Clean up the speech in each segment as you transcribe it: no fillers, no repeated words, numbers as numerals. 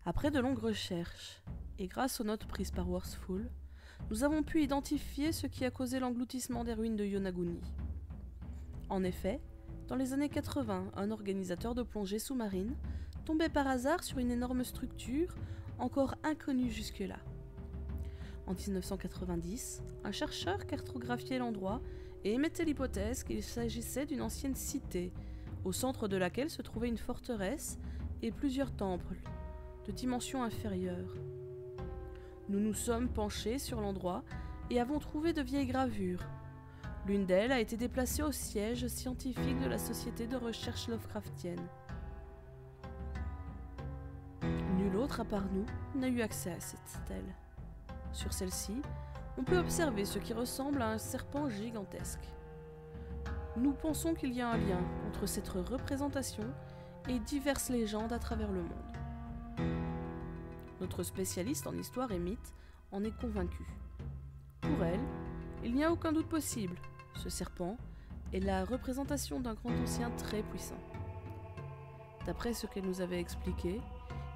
Après de longues recherches, et grâce aux notes prises par Worsfool, nous avons pu identifier ce qui a causé l'engloutissement des ruines de Yonaguni. En effet, dans les années 80, un organisateur de plongée sous-marine tombait par hasard sur une énorme structure encore inconnue jusque-là. En 1990, un chercheur cartographiait l'endroit et émettait l'hypothèse qu'il s'agissait d'une ancienne cité, au centre de laquelle se trouvait une forteresse et plusieurs temples, de dimensions inférieures. Nous nous sommes penchés sur l'endroit et avons trouvé de vieilles gravures. L'une d'elles a été déplacée au siège scientifique de la Société de recherche Lovecraftienne. Nul autre à part nous n'a eu accès à cette stèle. Sur celle-ci, on peut observer ce qui ressemble à un serpent gigantesque. Nous pensons qu'il y a un lien entre cette représentation et diverses légendes à travers le monde. Notre spécialiste en histoire et mythes en est convaincu. Pour elle, il n'y a aucun doute possible. Ce serpent est la représentation d'un grand ancien très puissant. D'après ce qu'elle nous avait expliqué,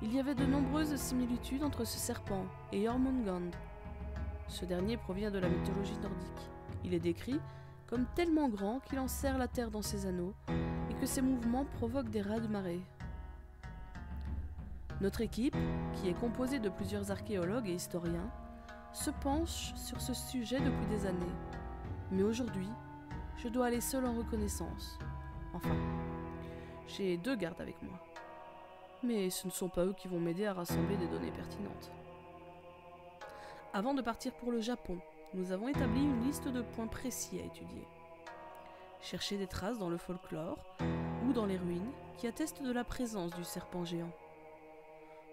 il y avait de nombreuses similitudes entre ce serpent et Jormungand. Ce dernier provient de la mythologie nordique. Il est décrit comme tellement grand qu'il enserre la terre dans ses anneaux et que ses mouvements provoquent des raz-de-marée. Notre équipe, qui est composée de plusieurs archéologues et historiens, se penche sur ce sujet depuis des années. Mais aujourd'hui, je dois aller seul en reconnaissance. Enfin, j'ai 2 gardes avec moi. Mais ce ne sont pas eux qui vont m'aider à rassembler des données pertinentes. Avant de partir pour le Japon, nous avons établi une liste de points précis à étudier. Chercher des traces dans le folklore ou dans les ruines qui attestent de la présence du serpent géant.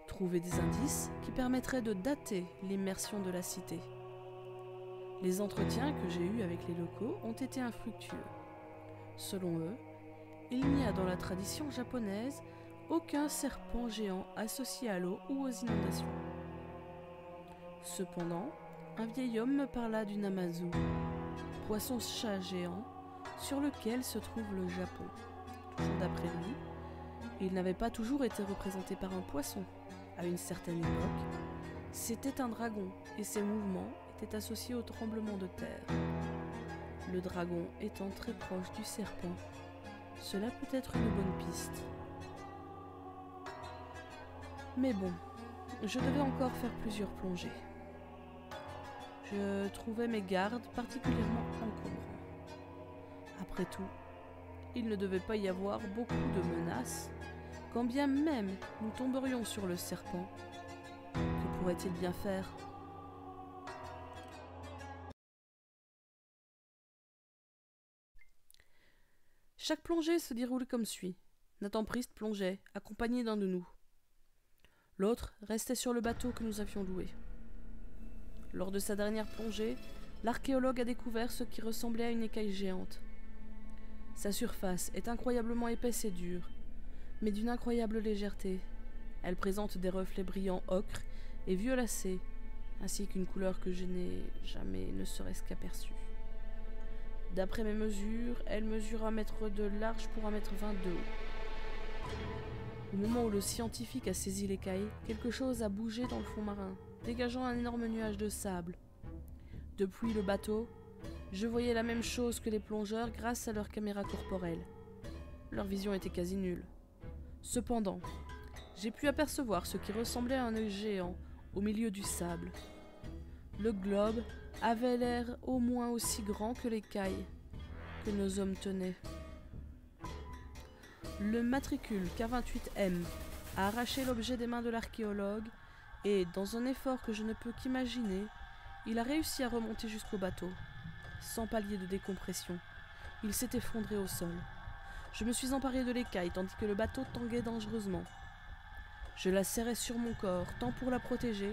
Trouver des indices qui permettraient de dater l'immersion de la cité. Les entretiens que j'ai eus avec les locaux ont été infructueux. Selon eux, il n'y a dans la tradition japonaise aucun serpent géant associé à l'eau ou aux inondations. Cependant, un vieil homme me parla du Namazu, poisson-chat géant, sur lequel se trouve le Japon. Toujours d'après lui, il n'avait pas toujours été représenté par un poisson. À une certaine époque, c'était un dragon et ses mouvements étaient associés au tremblement de terre. Le dragon étant très proche du serpent, cela peut être une bonne piste. Mais bon, je devais encore faire plusieurs plongées. Je trouvais mes gardes particulièrement encombrants. Après tout, il ne devait pas y avoir beaucoup de menaces, quand bien même nous tomberions sur le serpent. Que pourrait-il bien faire ? Chaque plongée se déroule comme suit. Nathan Priest plongeait, accompagné d'un de nous. L'autre restait sur le bateau que nous avions loué. Lors de sa dernière plongée, l'archéologue a découvert ce qui ressemblait à une écaille géante. Sa surface est incroyablement épaisse et dure, mais d'une incroyable légèreté. Elle présente des reflets brillants ocre et violacés, ainsi qu'une couleur que je n'ai jamais ne serait-ce qu'aperçue. D'après mes mesures, elle mesure 1 mètre de large pour 1,20 m de haut. Au moment où le scientifique a saisi l'écaille, quelque chose a bougé dans le fond marin, dégageant un énorme nuage de sable. Depuis le bateau, je voyais la même chose que les plongeurs grâce à leur caméra corporelle. Leur vision était quasi nulle. Cependant, j'ai pu apercevoir ce qui ressemblait à un œil géant au milieu du sable. Le globe avait l'air au moins aussi grand que l'écaille que nos hommes tenaient. Le matricule K28M a arraché l'objet des mains de l'archéologue et, dans un effort que je ne peux qu'imaginer, il a réussi à remonter jusqu'au bateau. Sans palier de décompression, il s'est effondré au sol. Je me suis emparé de l'écaille tandis que le bateau tanguait dangereusement. Je la serrais sur mon corps, tant pour la protéger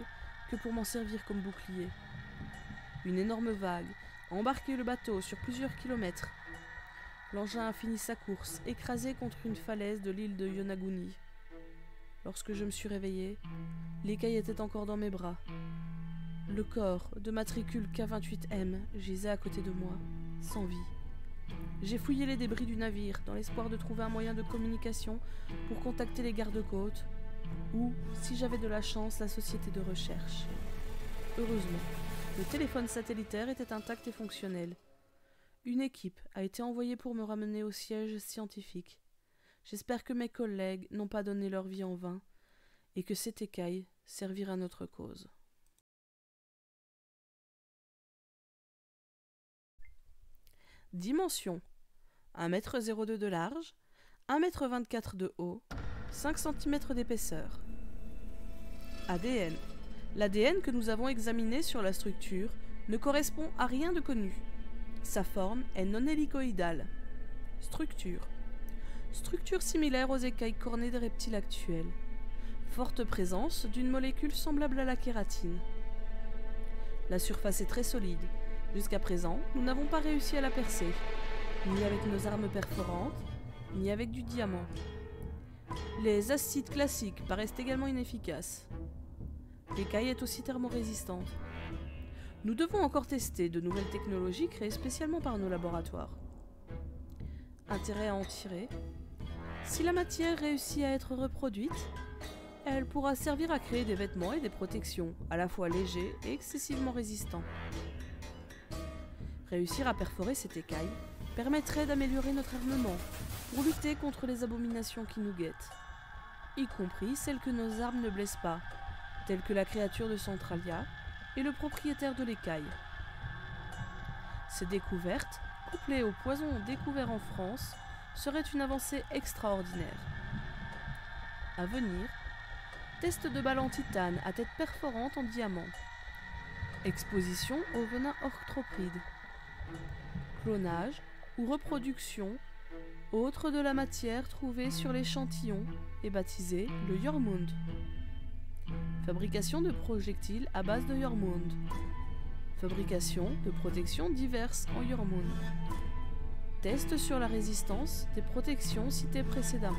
que pour m'en servir comme bouclier. Une énorme vague a embarqué le bateau sur plusieurs kilomètres. L'engin a fini sa course, écrasé contre une falaise de l'île de Yonaguni. Lorsque je me suis réveillé, l'écaille était encore dans mes bras. Le corps de matricule K28M gisait à côté de moi, sans vie. J'ai fouillé les débris du navire dans l'espoir de trouver un moyen de communication pour contacter les gardes-côtes, ou, si j'avais de la chance, la société de recherche. Heureusement, le téléphone satellitaire était intact et fonctionnel. Une équipe a été envoyée pour me ramener au siège scientifique. J'espère que mes collègues n'ont pas donné leur vie en vain et que cette écaille servira notre cause. Dimension 1,02 m de large, 1,24 m de haut, 5 cm d'épaisseur. ADN. L'ADN que nous avons examiné sur la structure ne correspond à rien de connu. Sa forme est non hélicoïdale. Structure. Structure similaire aux écailles cornées des reptiles actuels. Forte présence d'une molécule semblable à la kératine. La surface est très solide. Jusqu'à présent, nous n'avons pas réussi à la percer, ni avec nos armes perforantes, ni avec du diamant. Les acides classiques paraissent également inefficaces. L'écaille est aussi thermorésistante. Nous devons encore tester de nouvelles technologies créées spécialement par nos laboratoires. Intérêt à en tirer. Si la matière réussit à être reproduite, elle pourra servir à créer des vêtements et des protections, à la fois légers et excessivement résistants. Réussir à perforer cette écaille permettrait d'améliorer notre armement pour lutter contre les abominations qui nous guettent, y compris celles que nos armes ne blessent pas, telles que la créature de Centralia et le propriétaire de l'écaille. Ces découvertes, couplées aux poisons découverts en France, seraient une avancée extraordinaire. À venir, test de balles en titane à tête perforante en diamant. Exposition au venin orthropride. Clonage ou reproduction autre de la matière trouvée sur l'échantillon et baptisée le Jormund. Fabrication de projectiles à base de Jormund. Fabrication de protections diverses en Jormund. Test sur la résistance des protections citées précédemment.